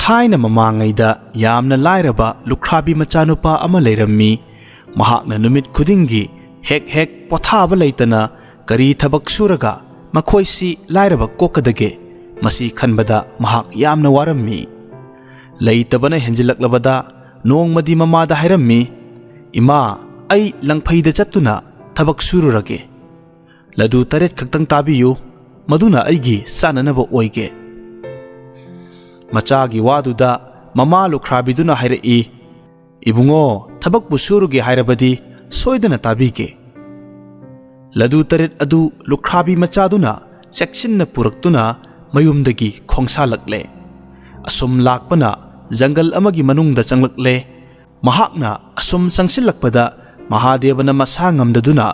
थाइना ममांगैदा यामना लाइरबा लुख्राबी मचानुपा अमा लेरम्मी महाकना नुमित खुदिंगी हेक हेक पोथाबा लेतना करी थबक सुरगा मखोइसी लाइरबा कोकदगे मसी खनबदा महाक यामना वारम्मी लेतबना हेंजिलक्लबदा नोंगमदी ममादा हायरम्मी इमा आई लंगफैदा चत्तुना थबक सुरुरगे लदु तरेत खक्तंग ताबियु मदुना आइगी साननबा ओइगे मचागी वादुदा ममा लुख्राबीदुना हायरई इबुंगो थबकपु सुरुगे हायरबदी सोयदना ताबीगे लदु तरेत अदु लुख्राबी मचादुना चेक्सिन्ना पुरक्तुना मयुमदगी खोंसालक्ले असुम लाकपना जंगल अमगी मनुंगदा चंगलक्ले महाकना असुम चंगसिलक्पदा महादेवना मसा ngamdaduna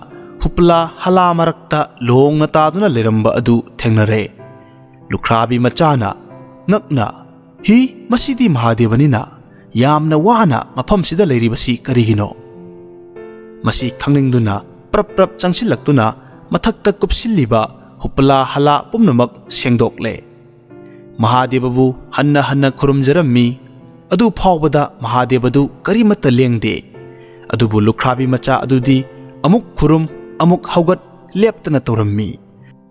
हुपला हला मरक्ता लोंगना तादुना लेरंबा अदु थेंगनरे लुख्राबी मचाना ngakna hi masidi महादेवनिना यामना वाना मफमसिदा लेरिबसी करिगिनो मसी खंगनिंगदुना प्रप प्रप चंगसिलक्तुना मथक्ता कुपसिल्लिबा हुपला हला पुमनमक सेंगदोकले महादेवबु हन्ना हन्ना खुरुमजरम्मी अदु फावबदा महादेवदु करिमत्ता लेंगदे अदुबु लुख्राबी मचा अदुदी अमुक खुरुम अमुक हौगत लेप्तना तौरम्मी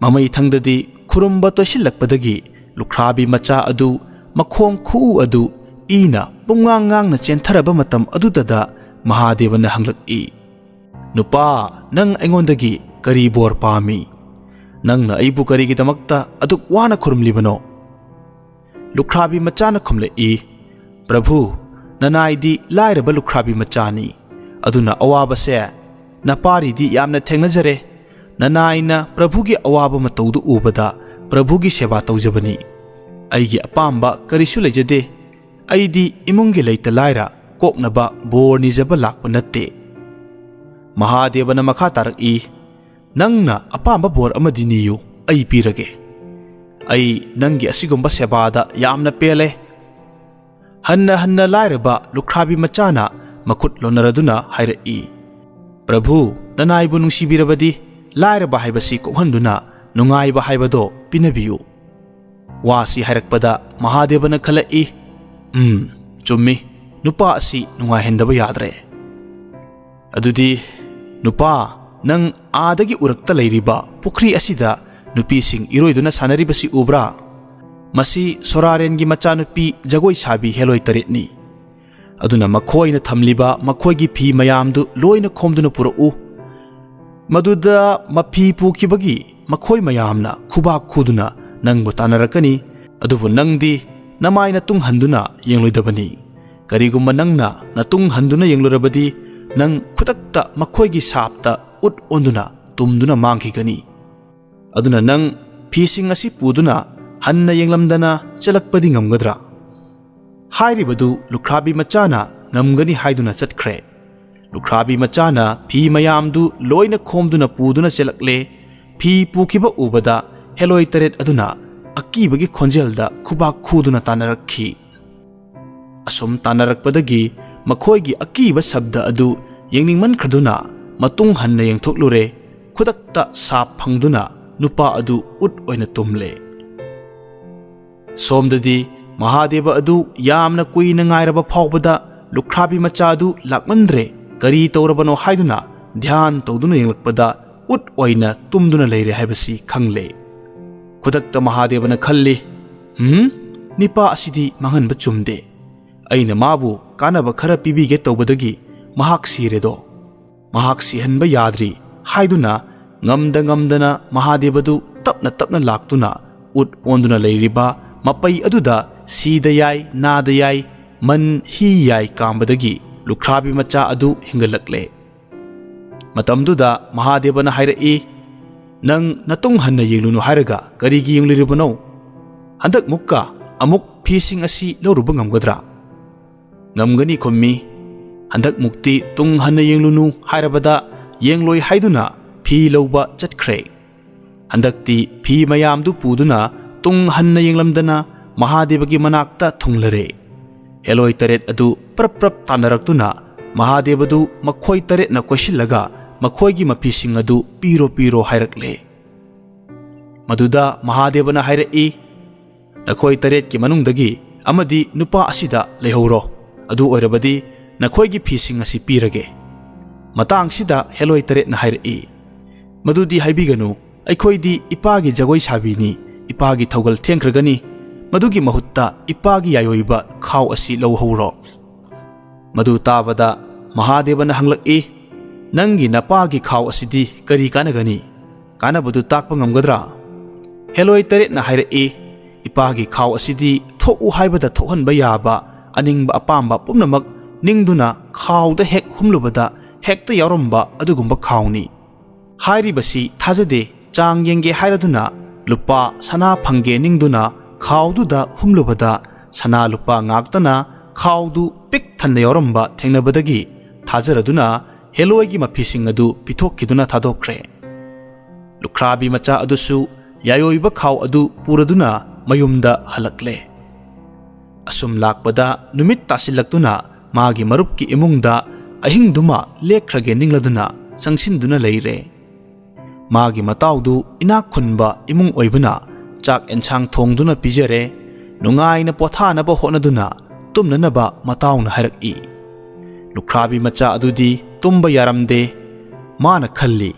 ममई थंगददी खुरुमबा तोसिल्लक्पदगी लुख्राबी मचा अदु मखोंग खू अदु ईना पुंगांगांगना चेंथरबा मतम अदुददा महादेवना हंगलक्ई नुपा नंग अइंगोंदगी करी बोर पामी नंगना अइबु करिगिदमक्ता अदुक वाना खुरुमलिबनो लुख्राबी मचाना खुमलई प्रभु ननाइदी लाइरबा लुख्राबी मचानी अदुना अवाबसे नपारीदी यामना थेंगनजरे ननाइना प्रभुगी अवाबा मतौदु उबदा प्रभुगी सेवा तौजबनी अइगी अपाम्बा करिसु लेजदे अइदी इमुंगी लेता लाइरा कोकनबा बोर निजबा लाकपा नत्ते महादेवना मखा तारकई नंगना अपाम्बा बोर अमदि नियु अइ पीरगे अइ नंगी असिगुंबा सेबादा यामना पेले हन्ना हन्ना लाइरबा लुख्राबी मचाना मखुट लोनरदुना हायरई प्रभु ननाइबु नुंसिबिरबदी लाइरबा हायबसी कोहंदुना नुंगाइबा हायबदो पिनबियु वासी हायरकपदा महादेवना खलई चुम्मी नुपा असि नुंगाइहेंदबा याद्रे अदुदी नुपा नंग आदगी उरक्ता लेरिबा पुखरी असिदा नुपीसिंग इरोइदुना सानरिबसी उब्रा मसी सोरारेनगी मचानुपी जगोई साबी हेलोय तरेतनी अदुना मखोइना थमलिबा मखोइगी फी मयामदु लोइना खोमदुना पुरउ मदुदा मफी पुखिबगी मखोइ मयामना खुबा खुदुना नंगबु तानरकनी अदुबु नंगदी नमाइना तुंग हंदुना येंगलोइदबनी करिगुम्मा नंगना नतुंग हंदुना येंगलोरबदी नंग खुतक्ता मखोइगी सापता उट ओंदुना तुमदुना मांगखिगनी अदुना नंग फीसिंग असि पुदुना हन्ना येंगलमदना चलकपदी ngamgadra हाइरिबदु लुख्राबी मचाना ngamgani हाइदुना चटख्रे लुख्राबी मचाना फी मयामदु लोइना खोमदुना पुदुना चलकले फी पुखिबा उबदा हेलोय तरेत अदुना अकीबगी खोंजेलदा खुबा खुदुना तानरखी असुम तानरकपदगी मखोइगी अकीबा शब्द अदु येंगनिंगमन खदुना मतुंग हन्ना येंगथोकलुरे खुदक्ता साप फंगदुना नुपा अदु उट ओइना तुमले सोमददी महादेव अदु यामना कुइना ngairaba फावबदा लुख्राबी मचा अदु लाकमंद्रे करी तौरबनो हाइदुना ध्यान तौदुना येंगलकपदा उट ओइना तुमदुना लेरे हाइबसी खंगले खुदक्ता महादेवना खल्ली निपा असिदी मंगनबा चुमदे अइना माबु कानबा खरा पिबिगे तौबदगी महाक सिरेदो महाक सिहनबा याद्री हाइदुना ngamdana महादेवदु तपना तपना लाक्तुना उट ओंदुना लेरिबा मपई अदुदा सीदा याय नादा याय मन ही याय कांबदगी लुख्राबी मचा अदु हिंगलक्ले मतमदुदा महादेवना हायरई नंग नतुंग हन्ना येंगलुनु हायरगा करिगी येंगलिरिबनो हंदक मुक्का अमुक फीसिंग असि लौरुबा ngamgadra ngamgani khommi हंदक मुक्ति तुंग हन्ना येंगलुनु हायरबदा येंगलोय हायदुना फी लौबा चटख्रे हंदकती फी मयामदु पुदुना तुंग हन्ना येंगलमदना महादेवगी मनाक्ता थुंगलरे हेलोय तरेत अदु प्रप प्रप तानरक्तुना महादेवदु मखोय तरेत न कोशिलगा ꯃꯈꯣꯏꯒꯤ ꯃꯐꯤꯁꯤꯡ ꯑꯗꯨ ꯄꯤꯔꯣ ꯄꯤꯔꯣ ꯍꯥꯏꯔꯛꯂꯦ꯫ ꯃꯗꯨꯗ ꯃꯍꯥꯗꯦꯕꯅ ꯍꯥꯏꯔꯛꯏ, ꯅꯈꯣꯏ 7ꯀꯤ ꯃꯅꯨꯡꯗꯒꯤ ꯑꯃꯗꯤ ꯅꯨꯄꯥ ꯑꯁꯤꯗ ꯂꯩꯍꯧꯔꯣ, ꯑꯗꯨ ꯑꯣꯏꯔꯕꯗꯤ ꯅꯈꯣꯏꯒꯤ ꯐꯤꯁꯤꯡ ꯑꯁꯤ ꯄꯤꯔꯒꯦ꯫ ꯃꯇꯥꯡꯁꯤꯗ ꯍꯦꯂꯣꯏ 7ꯅ ꯍꯥꯏꯔꯛꯏ, ꯃꯗꯨꯗꯤ ꯍꯥꯏꯕꯤꯒꯅꯨ, ꯑꯩꯈꯣꯏꯗꯤ ꯏꯄꯥꯒꯤ ꯖꯒꯣꯏ ꯁꯥꯕꯤꯅꯤ, ꯏꯄꯥꯒꯤ ꯊꯧꯒꯜ ꯊꯦꯡꯈ꯭ꯔꯒꯅꯤ, ꯃꯗꯨꯒꯤ ꯃꯍꯨꯠꯇ ꯏꯄꯥꯒꯤ ꯌꯥꯌꯣꯏꯕ ꯈꯥꯎ ꯑꯁꯤ ꯂꯧꯍꯧꯔꯣ꯫ ꯃꯗꯨ ꯇꯥꯕꯗ ꯃꯍꯥꯗꯦꯕꯅ ꯍꯪꯂꯛꯏ, ꯅꯪꯒꯤ ꯅꯄꯥꯒꯤ ꯈꯥꯎ ꯑꯁꯤꯗꯤ ꯀꯔꯤ ꯀꯥꯟꯅꯒꯅꯤ? ꯀꯥꯟꯅꯕꯗꯨ ꯇꯥꯛꯄ ꯉꯝꯒꯗ꯭ꯔꯥ? ꯍꯦꯂꯣꯏ 7ꯅ ꯍꯥꯏꯔꯛꯏ, ꯏꯄꯥꯒꯤ ꯈꯥꯎ ꯑꯁꯤꯗꯤ ꯊꯣꯛꯎ ꯍꯥꯏꯕꯗ ꯊꯣꯛꯍꯟꯕ ꯌꯥꯕ ꯑꯅꯤꯡꯕ ꯑꯄꯥꯝꯕ ꯄꯨꯝꯅꯃꯛ ꯅꯤꯡꯗꯨꯅ ꯈꯥꯎꯗ ꯍꯦꯛ ꯍꯨꯝꯂꯨꯕꯗ ꯍꯦꯛꯇ ꯌꯥꯎꯔꯝꯕ ꯑꯗꯨꯒꯨꯝꯕ ꯈꯥꯎꯅꯤ꯫ ꯍꯥꯏꯔꯤꯕꯁꯤ ꯊꯥꯖꯗꯦ, ꯆꯥꯡ ꯌꯦꯡꯒꯦ ꯍꯥꯏꯔꯗꯨꯅ ꯂꯨꯄꯥ ꯁꯅꯥ ꯐꯪꯒꯦ ꯅꯤꯡꯗꯨꯅ ꯈꯥꯎꯗꯨꯗ ꯍꯨꯝꯂꯨꯕꯗ ꯁꯅꯥ ꯂꯨꯄꯥ ꯉꯥꯛꯇꯅ ꯈꯥꯎꯗꯨ ꯄꯤꯛ ꯊꯟꯅ ꯌꯥꯎꯔꯝꯕ ꯊꯦꯡꯅꯕꯗꯒꯤ ꯊꯥꯖꯔꯗꯨꯅ ꯍꯦꯂꯣꯏꯒꯤ ꯃꯐꯤꯁꯤꯡ ꯑꯗꯨ ꯄꯤꯊꯣꯛꯈꯤꯗꯨꯅ ꯊꯥꯗꯣꯛꯈ꯭ꯔꯦ꯫ ꯂꯨꯈ꯭ꯔꯥꯕꯤ ꯃꯆꯥ ꯑꯗꯨꯁꯨ ꯌꯥꯌꯣꯏꯕ ꯈꯥꯎ ꯑꯗꯨ ꯄꯨꯔꯗꯨꯅ ꯃꯌꯨꯝꯗ ꯍꯜꯂꯛꯂꯦ꯫ ꯑꯁꯨꯝ ꯂꯥꯛꯄꯗ ꯅꯨꯃꯤꯠ ꯇꯥꯁꯤꯜꯂꯛꯇꯨꯅ ꯃꯥꯒꯤ ꯃꯔꯨꯞꯀꯤ ꯏꯃꯨꯡꯗ ꯑꯍꯤꯡꯗꯨꯃ ꯂꯦꯛꯈ꯭ꯔꯒꯦ ꯅꯤꯡꯂꯗꯨꯅ ꯆꯪꯁꯤꯟꯗꯨꯅ ꯂꯩꯔꯦ꯫ ꯃꯥꯒꯤ ꯃꯇꯥꯎꯗꯨ ꯏꯅꯥꯛ ꯈꯨꯟꯕ ꯏꯃꯨꯡ ꯑꯣꯏꯕꯅ ꯆꯥꯛ ꯑꯦꯟꯁꯥꯡ ꯊꯣꯡꯗꯨꯅ ꯄꯤꯖꯔꯦ꯫ ꯅꯨꯡꯉꯥꯏꯅ ꯄꯣꯊꯥꯅꯕ ꯍꯣꯠꯅꯗꯨꯅ ꯇꯨꯝꯅꯅꯕ ꯃꯇꯥꯎꯅ ꯍꯥꯏꯔꯛꯏ꯫ ꯂꯨꯈ꯭ꯔꯥꯕꯤ ꯃꯆꯥ ꯑꯗꯨꯗꯤ ꯇꯨꯝꯕ ꯌꯥꯔꯝꯗꯦ꯫ ꯃꯥꯅ ꯈꯜꯂꯤ,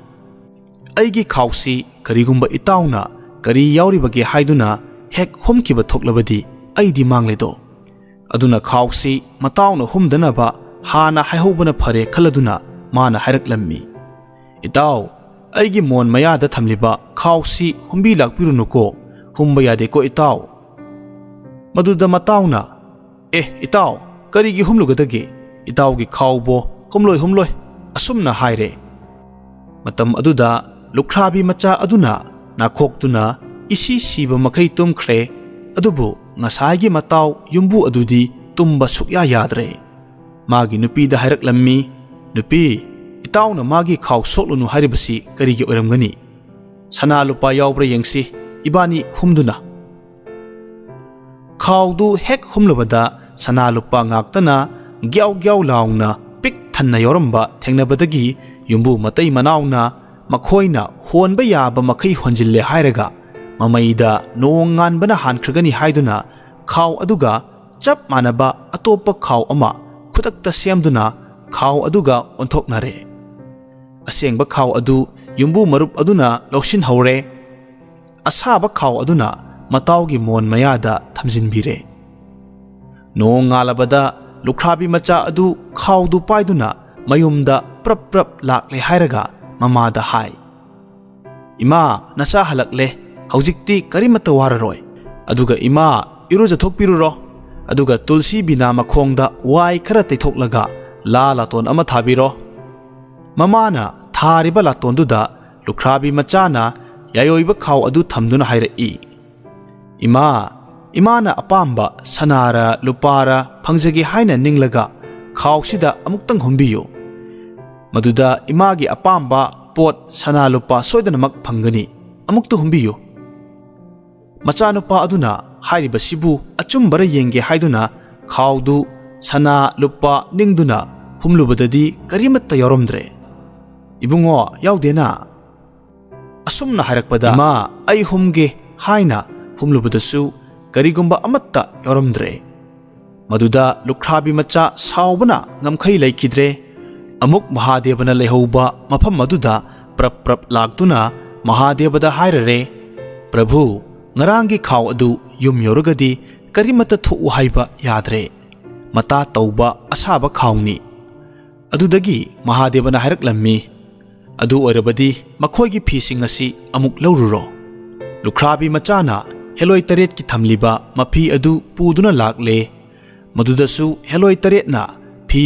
ꯑꯩꯒꯤ ꯈꯥꯎꯁꯤ ꯀꯔꯤꯒꯨꯝꯕ ꯏꯇꯥꯎꯅ ꯀꯔꯤ ꯌꯥꯎꯔꯤꯕꯒꯦ ꯍꯥꯏꯗꯨꯅ ꯍꯦꯛ ꯍꯨꯝꯈꯤꯕ ꯊꯣꯛꯂꯕꯗꯤ ꯑꯩꯗꯤ ꯃꯥꯡꯂꯦꯗꯣ꯫ ꯑꯗꯨꯅ ꯈꯥꯎꯁꯤ ꯃꯇꯥꯎꯅ ꯍꯨꯝꯗꯅꯕ ꯍꯥꯟꯅ ꯍꯥꯏꯍꯧꯕꯅ ꯐꯔꯦ ꯈꯜꯂꯗꯨꯅ ꯃꯥꯅ ꯍꯥꯏꯔꯛꯂꯝꯃꯤ, ꯏꯇꯥꯎ, ꯑꯩꯒꯤ ꯃꯣꯟ ꯃꯌꯥꯗ ꯊꯝꯂꯤꯕ ꯈꯥꯎꯁꯤ ꯍꯨꯝꯕꯤ ꯂꯥꯛꯄꯤꯔꯨꯅꯨꯀꯣ, ꯍꯨꯝꯕ ꯌꯥꯗꯦꯀꯣ ꯏꯇꯥꯎ꯫ ꯃꯗꯨꯗ ꯃꯇꯥꯎꯅ, ꯏꯇꯥꯎ, ꯀꯔꯤꯒꯤ ꯍꯨꯝꯂꯨꯒꯗꯒꯦ? ꯏꯇꯥꯎꯒꯤ ꯈꯥꯎꯕꯣ ꯍꯨꯝꯂꯣꯏ ꯑꯁꯨꯝꯅ ꯍꯥꯏꯔꯦ꯫ ꯃꯇꯝ ꯑꯗꯨꯗ ꯂꯨꯈ꯭ꯔꯥꯕꯤ ꯃꯆꯥ ꯑꯗꯨꯅ ꯅꯥꯈꯣꯛꯇꯨꯅ ꯏꯁꯤ ꯁꯤꯕ ꯃꯈꯩ ꯇꯨꯝꯈ꯭ꯔꯦ꯫ ꯑꯗꯨꯕꯨ ꯉꯁꯥꯏꯒꯤ ꯃꯇꯥꯎ ꯌꯨꯝꯕꯨ ꯑꯗꯨꯗꯤ ꯇꯨꯝꯕ ꯁꯨꯛꯌꯥ ꯌꯥꯗ꯭ꯔꯦ꯫ ꯃꯥꯒꯤ ꯅꯨꯄꯤꯗ ꯍꯥꯏꯔꯛꯂꯝꯃꯤ, ꯅꯨꯄꯤ, ꯏꯇꯥꯎꯅ ꯃꯥꯒꯤ ꯈꯥꯎ ꯁꯣꯛꯂꯨꯅꯨ ꯍꯥꯏꯔꯤꯕꯁꯤ ꯀꯔꯤꯒꯤ ꯑꯣꯏꯔꯝꯒꯅꯤ? ꯁꯅꯥ ꯂꯨꯄꯥ ꯌꯥꯎꯕ꯭ꯔꯥ ꯌꯦꯡꯁꯤ, ꯏꯕꯥꯅꯤ ꯍꯨꯝꯗꯨꯅ꯫ ꯈꯥꯎꯗꯨ ꯍꯦꯛ ꯍꯨꯝꯂꯕꯗ ꯁꯅꯥ ꯂꯨꯄꯥ ꯉꯥꯛꯇꯅ ꯒ꯭ꯌꯥꯎ ꯒ꯭ꯌꯥꯎ ꯂꯥꯎꯅ ꯄꯤꯛ ꯊꯟꯅ ꯌꯥꯎꯔꯝꯕ ꯊꯦꯡꯅꯕꯗꯒꯤ ꯌꯨꯝꯕꯨ ꯃꯇꯩ ꯃꯅꯥꯎꯅ ꯃꯈꯣꯏꯅ ꯍꯣꯟꯕ ꯌꯥꯕ ꯃꯈꯩ ꯍꯣꯟꯖꯤꯜꯂꯦ ꯍꯥꯏꯔꯒ ꯃꯃꯩꯗ ꯅꯣꯡ ꯉꯥꯟꯕꯅ ꯍꯥꯟꯈ꯭ꯔꯒꯅꯤ ꯍꯥꯏꯗꯨꯅ ꯈꯥꯎ ꯑꯗꯨꯒ ꯆꯞ ꯃꯥꯟꯅꯕ ꯑꯇꯣꯞꯄ ꯈꯥꯎ ꯑꯃ ꯈꯨꯗꯛꯇ ꯁꯦꯝꯗꯨꯅ ꯈꯥꯎ ꯑꯗꯨꯒ ꯑꯣꯟꯊꯣꯛꯅꯔꯦ꯫ ꯑꯁꯦꯡꯕ ꯈꯥꯎ ꯑꯗꯨ ꯌꯨꯝꯕꯨ ꯃꯔꯨꯞ ꯑꯗꯨꯅ ꯂꯧꯁꯤꯟꯍꯧꯔꯦ꯫ ꯑꯁꯥꯕ ꯈꯥꯎ ꯑꯗꯨꯅ ꯃꯇꯥꯎꯒꯤ ꯃꯣꯟ ꯃꯌꯥꯗ ꯊꯝꯖꯤꯟꯕꯤꯔꯦ꯫ ꯅꯣꯡ ꯉꯥꯜꯂꯕꯗ ꯂꯨꯈ꯭ꯔꯥꯕꯤ ꯃꯆꯥ ꯑꯗꯨ ꯈꯥꯎꯗꯨ ꯄꯥꯏꯗꯨꯅ ꯃꯌꯨꯝꯗ ꯄ꯭ꯔꯞ ꯄ꯭ꯔꯞ ꯂꯥꯛꯂꯦ ꯍꯥꯏꯔꯒ ꯃꯃꯥꯗ ꯍꯥꯏ, ꯏꯃꯥ, ꯅꯆꯥ ꯍꯜꯂꯛꯂꯦ, ꯍꯧꯖꯤꯛꯇꯤ ꯀꯔꯤꯃꯠꯇ ꯋꯥꯔꯔꯣꯏ, ꯑꯗꯨꯒ ꯏꯃꯥ ꯏꯔꯨꯖꯊꯣꯛꯄꯤꯔꯨꯔꯣ, ꯑꯗꯨꯒ ꯇꯨꯜꯁꯤ ꯕꯤꯅꯥ ꯃꯈꯣꯡꯗ ꯋꯥꯏ ꯈꯔ ꯇꯩꯊꯣꯛꯂꯒ ꯂꯥ ꯂꯥꯇꯣꯟ ꯑꯃ ꯊꯥꯕꯤꯔꯣ꯫ ꯃꯃꯥꯅ ꯊꯥꯔꯤꯕ ꯂꯥꯇꯣꯟꯗꯨꯗ ꯂꯨꯈ꯭ꯔꯥꯕꯤ ꯃꯆꯥꯅ ꯌꯥꯌꯣꯏꯕ ꯈꯥꯎ ꯑꯗꯨ ꯊꯝꯗꯨꯅ ꯍꯥꯏꯔꯛꯏ, ꯏꯃꯥ, ꯏꯃꯥꯅ ꯑꯄꯥꯝꯕ ꯁꯅꯥꯔ ꯂꯨꯄꯥꯔ ꯐꯪꯖꯒꯦ ꯍꯥꯏꯅ ꯅꯤꯡꯂꯒ ꯈꯥꯎꯁꯤꯗ ꯑꯃꯨꯛꯇꯪ ꯍꯨꯝꯕꯤꯌꯨ꯫ ꯃꯗꯨꯗ ꯏꯃꯥꯒꯤ ꯑꯄꯥꯝꯕ ꯄꯣꯠ ꯁꯅꯥ ꯂꯨꯄꯥ ꯁꯣꯏꯗꯅꯃꯛ ꯐꯪꯒꯅꯤ, ꯑꯃꯨꯛꯇ ꯍꯨꯝꯕꯤꯌꯨ꯫ ꯃꯆꯥꯅꯨꯄꯥ ꯑꯗꯨꯅ ꯍꯥꯏꯔꯤꯕꯁꯤꯕꯨ ꯑꯆꯨꯝꯕꯔ ꯌꯦꯡꯒꯦ ꯍꯥꯏꯗꯨꯅ ꯈꯥꯎꯗꯨ ꯁꯅꯥ ꯂꯨꯄꯥ ꯅꯤꯡꯗꯨꯅ ꯍꯨꯝꯂꯨꯕꯗꯗꯤ ꯀꯔꯤꯃꯠꯇ ꯌꯥꯎꯔꯝꯗ꯭ꯔꯦ꯫ ꯏꯕꯨꯡꯉꯣ, ꯌꯥꯎꯗꯦꯅ? ꯑꯁꯨꯝꯅ ꯍꯥꯏꯔꯛꯄꯗ ꯏꯃꯥ, ꯑꯩ ꯍꯨꯝꯒꯦ ꯍꯥꯏꯅ ꯍꯨꯝꯂꯨꯕꯗꯁꯨ ꯀꯔꯤꯒꯨꯝꯕ ꯑꯃꯠꯇ ꯌꯥꯎꯔꯝꯗ꯭ꯔꯦ꯫ ꯃꯗꯨꯗ ꯂꯨꯈ꯭ꯔꯥꯕꯤ ꯃꯆꯥ ꯁꯥꯎꯕꯅ ꯉꯝꯈꯩ ꯂꯩꯈꯤꯗ꯭ꯔꯦ꯫ ꯑꯃꯨꯛ ꯃꯍꯥꯗꯦꯕꯅ ꯂꯩꯍꯧꯕ ꯃꯐꯝ ꯑꯗꯨꯗ ꯄ꯭ꯔꯞ ꯄ꯭ꯔꯞ ꯂꯥꯛꯇꯨꯅ ꯃꯍꯥꯗꯦꯕꯗ ꯍꯥꯏꯔꯔꯦ, ꯄ꯭ꯔꯚꯨ, ꯉꯔꯥꯡꯒꯤ ꯈꯥꯎ ꯑꯗꯨ ꯌꯨꯝ ꯌꯧꯔꯒꯗꯤ ꯀꯔꯤꯃꯠꯇ ꯊꯣꯛꯎ ꯍꯥꯏꯕ ꯌꯥꯗ꯭ꯔꯦ, ꯃꯇꯥ ꯇꯧꯕ ꯑꯁꯥꯕ ꯈꯥꯎꯅꯤ꯫ ꯑꯗꯨꯗꯒꯤ ꯃꯍꯥꯗꯦꯕꯅ ꯍꯥꯏꯔꯛꯂꯝꯃꯤ, ꯑꯗꯨ ꯑꯣꯏꯔꯕꯗꯤ ꯃꯈꯣꯏꯒꯤ ꯐꯤꯁꯤꯡ ꯑꯁꯤ ꯑꯃꯨꯛ ꯂꯧꯔꯨꯔꯣ꯫ ꯂꯨꯈ꯭ꯔꯥꯕꯤ ꯃꯆꯥꯅ ꯍꯦꯂꯣꯏ 7ꯀꯤ ꯊꯝꯂꯤꯕ ꯃꯐꯤ ꯑꯗꯨ ꯄꯨꯗꯨꯅ ꯂꯥꯛꯂꯦ꯫ ꯃꯗꯨꯗꯁꯨ ꯍꯦꯂꯣꯏ 7ꯅ ꯐꯤ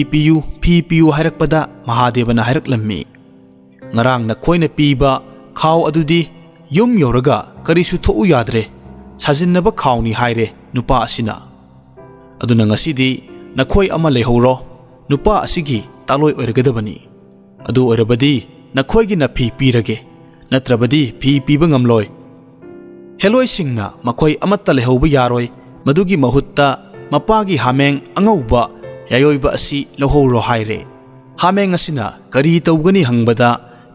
ꯄꯤꯌꯨ ꯍꯥꯏꯔꯛꯄꯗ ꯃꯍꯥꯗꯦꯕꯅ ꯍꯥꯏꯔꯛꯂꯝꯃꯤ, ꯉꯔꯥꯡ ꯅꯈꯣꯏꯅ ꯄꯤꯕ ꯈꯥꯎ ꯑꯗꯨꯗꯤ ꯌꯨꯝ ꯌꯧꯔꯒ ꯀꯔꯤꯁꯨ ꯊꯣꯛꯎ ꯌꯥꯗ꯭ꯔꯦ, ꯁꯥꯖꯤꯟꯅꯕ ꯈꯥꯎꯅꯤ ꯍꯥꯏꯔꯦ ꯅꯨꯄꯥ ꯑꯁꯤꯅ꯫ ꯑꯗꯨꯅ ꯉꯁꯤꯗꯤ ꯅꯈꯣꯏ ꯑꯃ ꯂꯩꯍꯧꯔꯣ, ꯅꯨꯄꯥ ꯑꯁꯤꯒꯤ ꯇꯥꯂꯣꯏ ꯑꯣꯏꯔꯒꯗꯕꯅꯤ꯫ ꯑꯗꯨ ꯑꯣꯏꯔꯕꯗꯤ ꯅꯈꯣꯏꯒꯤꯅ ꯐꯤ ꯄꯤꯔꯒꯦ, ꯅꯠꯇ꯭ꯔꯕꯗꯤ ꯐꯤ ꯄꯤꯕ ꯉꯝꯂꯣꯏ꯫ ꯍꯦꯂꯣꯏꯁꯤꯡꯅ ꯃꯈꯣꯏ ꯑꯃꯠꯇ ꯂꯩꯍꯧꯕ ꯌꯥꯔꯣꯏ, ꯃꯗꯨꯒꯤ ꯃꯍꯨꯠꯇ ꯃꯄꯥꯒꯤ ꯍꯥꯃꯦꯡ ꯑꯉꯧꯕ ꯌꯥꯌꯣꯏꯕ ꯑꯁꯤ ꯂꯧꯍꯧꯔꯣ ꯍꯥꯏꯔꯦ꯫ Hameng asina kari tawgani hangbada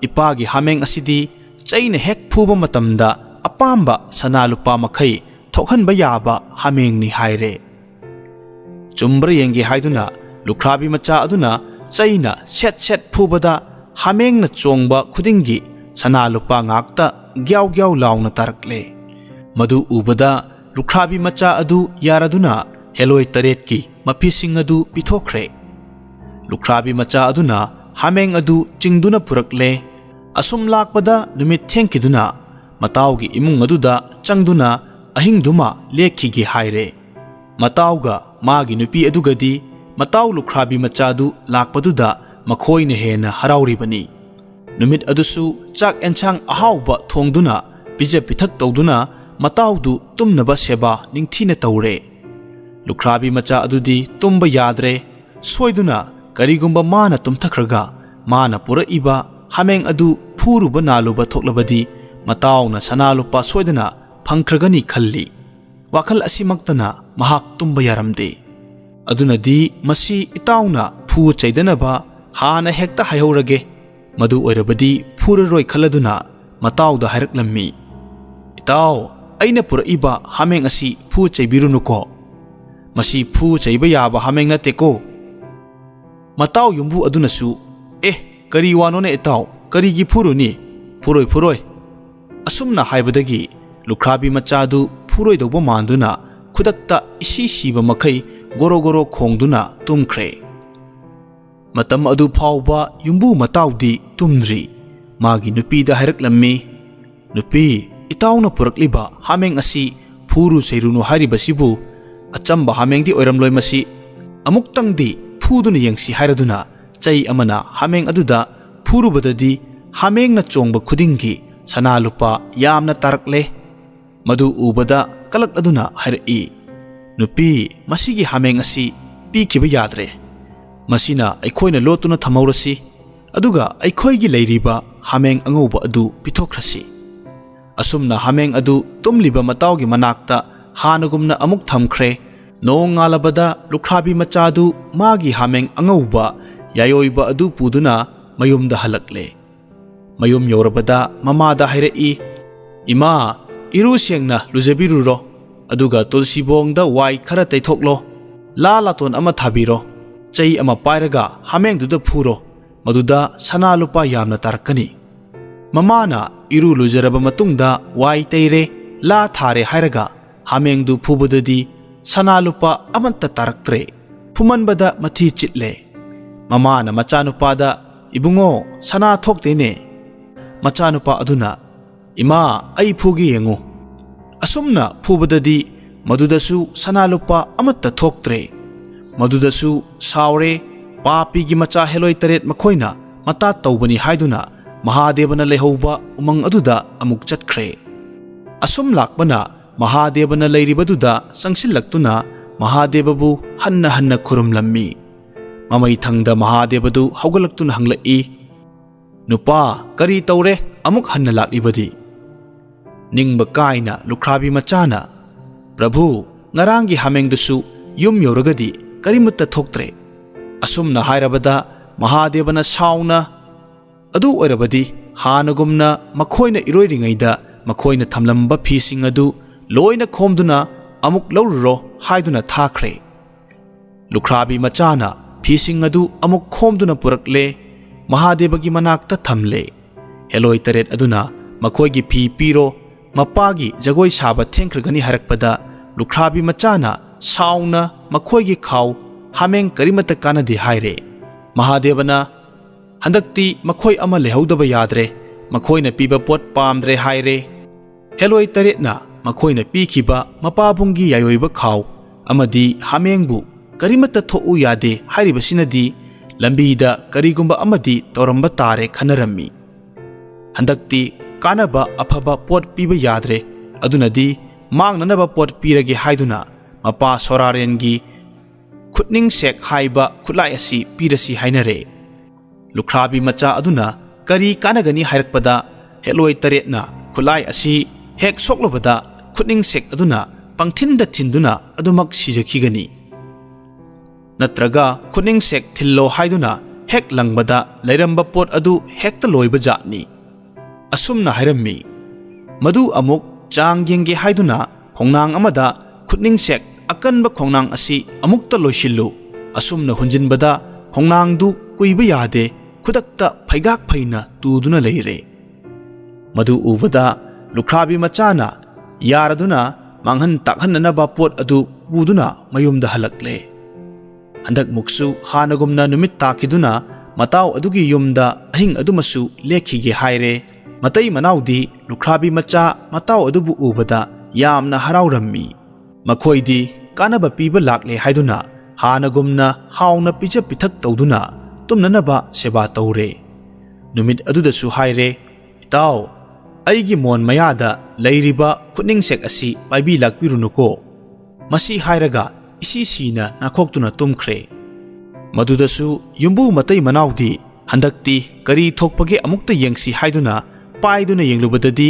ipagi hameng asidi chaina hek phuba matamda apamba sana lupa makhai thokhanba yaba hameng ni haire. Chumbra yengi haiduna lukhrabi macha aduna chaina set phubada hameng na chongba khudingi sana lupa ngakta gyau launa tarakle. Madu ubada lukhrabi macha adu yaraduna heloi taret ki maphising adu pithokre. Lukhrabi macha aduna hameng adu chingduna purakle. Asum lakpada numit thengkiduna matawgi imung aduda changduna ahingduma lekhigi haire. Matawga magi nupi adugadi mataw lukhrabi machadu lakpaduda makhoina hena harauribani. Numit adusu chak enchang ahawba thongduna pija pithak tawduna matawdu tumnaba seba ningthina tawre. Lukhrabi macha adudi tumba yadre soiduna karigumba mana tumthakraga mana pura iba hameng adu phuruba naluba thoklabadi matawna sana lupa soidana phangkragani khalli. Wakhal asimaktana mahak tumba yaramde. Adunadi masi itawna phu chaidanaba hana hekta haihorage. Madu oirabadi phuraroi khaladuna matawda hairaklammi. Itaw aina pura iba hameng asi phu chaibirunuko. Masi phu chaiba yaba hameng nateko. Mataw yumbu adunasu kari wanone itaw karigi phuruni phuroi asumna haibadagi lukhrabi machadu phuroi doba manduna khudakta isi siba makhai goro khongduna tumkhre. Matam adu phawba yumbu matawdi tumdri magi nupi da hairaklammi. Nupi itawna purakliba hameng asi phuru chairunu haribasibu achamba hamengdi oiramloi masi amuktangdi phuduna yengsi hairaduna chai amana hameng aduda phurubadadi hamengna chongba khudingi sana lupa yamna tarakle. Madu ubada kalak aduna hairi. Nupi masigi hameng asi pikiba yadre. Masina aikhoina lotuna thamhaurasi aduga aikhoigi leiriba hameng angauba adu pithokrasi. Asumna hameng adu tumliba matawgi manakta hanagumna amuk thamkhre. Nong ngalabada lukhrabi machadu magi hameng angauba yayoiba adu puduna mayumda halakle. Mayum yorabada mamada hairei. Ima iru siengna lujabiruro aduga tulsibongda wai khara taithoklo. La laton ama thabiro chai ama pairaga hameng duda phuro maduda sana lupa yamna tarakani. Mamana iru lujaraba matungda wai teire la thare hairaga hameng du phubudadi sana lupa amanta taraktre. Phumanbada mathi chitle. Mamana machanupada ibungo sana thoktene. Machanupa aduna ima ai phugi yengu. Asumna phubadadi madudasu sana lupa amatta thoktre. Madudasu saure papigi macha heloi taret makhoina mata tawbani haiduna Mahadevana lehauba umang aduda amuk chatkre. Asum lakbana Mahadevana leiribaduda sangsillaktuna Mahadevabu hanna khurumlammi. Mamai thangda Mahadevadu haugalaktuna hanglai. Nupa kari tawre amuk hanna laklibadi. Ningba kaina lukhrabi machana. Prabhu ngarangi hamengdusu yum yoragadi karimutta thoktre. Asumna hairabada Mahadevana sauna adu oirabadi hanagumna makhoina iroiringaida makhoina thamlamba phising adu loina khomduna amuk laururo haiduna thakre. Lukhrabi machana phising adu amuk khomduna purakle Mahadevagi manakta thamle. Heloi taret aduna makhoigi phi piro mapagi jagoi saba thengkragani harakpada lukhrabi machana sauna makhoigi khaw hameng karimata kanadi haire. Mahadevana handakti makhoi ama lehaudaba yadre makhoina piba pot pamdre haire. Heloi taretna makhoina pikhiba mapabungi yayoiba khaw amadi hamengbu karimata tho'u yade hairibasinadi lambida karigumba amadi toramba tare khanarami. Handakti kanaba afaba pot piba yadre adunadi mangnanaba pot pirage haiduna mapa sorarengi khutning sek haiba khulai asi pirasi hainare. Lukhrabi macha aduna kari kanagani hairakpada heloi taretna khulai asi hek soklobada khutning sek aduna pangthinda thinduna adumak sijakhigani. Natraga khutning sek thillo haiduna हेक लंगबदा लैरंबा pot अदु हेक्ता लोइबा जातनी असुमना हायरम्मी मदु अमुक चांग येंगे हाइदुना खोंनांग अमदा खुटनिंग सेक अकनबा खोंनांग असि अमुक्ता लोइसिल्लु असुमना हुंजिनबदा खोंनांग दु कुइबा यादे खुदक्ता फैगाक फैना तुदुना लेरे मदु उबदा लुख्राबी मचाना यारदुना मांगहन ताकहननबा pot अदु पुदुना मयुमदा हलकले हंदक मुक्सु हानगुमना नुमित ताकिदुना मताव अदुगी युमदा अहिंग अदुमसु लेखिगे हायरे मतई मनाउदी लुख्राबी मचा मताव अदुबु उबदा यामना हराउरम्मी मखोइदी कानबा पीबा लाकले हायदुना हानगुमना हाउना पिजा पिथक तौदुना तुमननबा सेवा तौरे नुमित अदुदसु हायरे इताव अइगी मोन मयादा लैरिबा खुटनिंग सेक असि पाइबी लाकपिरुनुको मसी हायरगा इसी सीना नाखोक्तुना तुमख्रे मदुदसु युम्बु मतई मनाउदी हंदक्ति करी थोकपगे अमुक्ता येंगसी हायदुना पाइदुना येंगलुबददी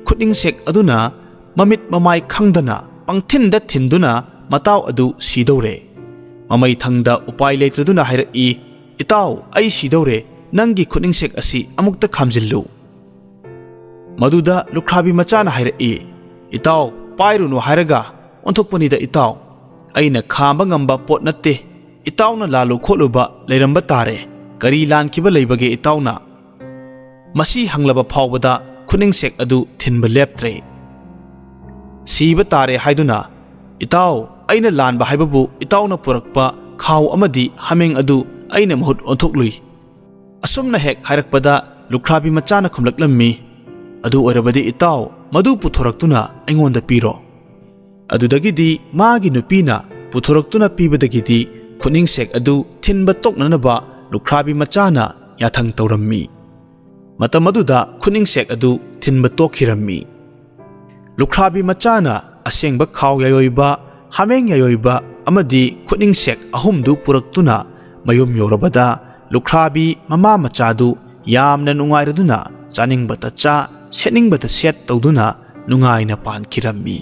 खुटनिंग सेक अदुना ममित ममाय खंगदना पंगथिनदा थिंदुना मताव अदु सीदौरे ममई थंगदा उपाय लेत्रदुना हायरई इताव अई सीदौरे नंगी खुटनिंग सेक असि अमुक्ता खामजिल्लु मदुदा लुख्राबी मचाना हायरई इताव पाइरुनु हायरगा ओंथोकपनिदा इताव अइना खांबा ngamba पोट नत्ते इतावना लालु खोलुबा लेरंबा तारे करी लानखिबा लेबगे इतावना मसी हंगलबा फावबदा खुनिंग सेक अदु थिनबा लेप्त्रे सीबा तारे हायदुना इताव अइना लानबा हायबबु इतावना पुरकपा खाव अमदि हमेंग अदु अइना मुहुत ओंथोकलुई असुमना हेक हायरकपदा लुख्राबी मचाना खुमलकलम्मी अदु ओरबदि इताव मदु पुथोरक्तुना अइंगोंदा पीरो अदुदगिदी मागी नुपीना पुथोरक्तुना पीबदगिदी खुनिंग सेक अदु थिनबा तोकननबा लुख्राबी मचाना याथंग तौरम्मी मतम अदुदा खुनिंग सेक अदु थिनबा तोखिरम्मी लुख्राबी मचाना असेंगबा खाव यायोइबा हामेंग यायोइबा अमदि खुनिंग सेक अहुमदु पुरक्तुना मयुम योरबदा लुख्राबी ममा मचादु यामना नुंगाइरदुना चानिंगबता चा सेनिंगबता सेट तौदुना नुंगाइना पानखिरम्मी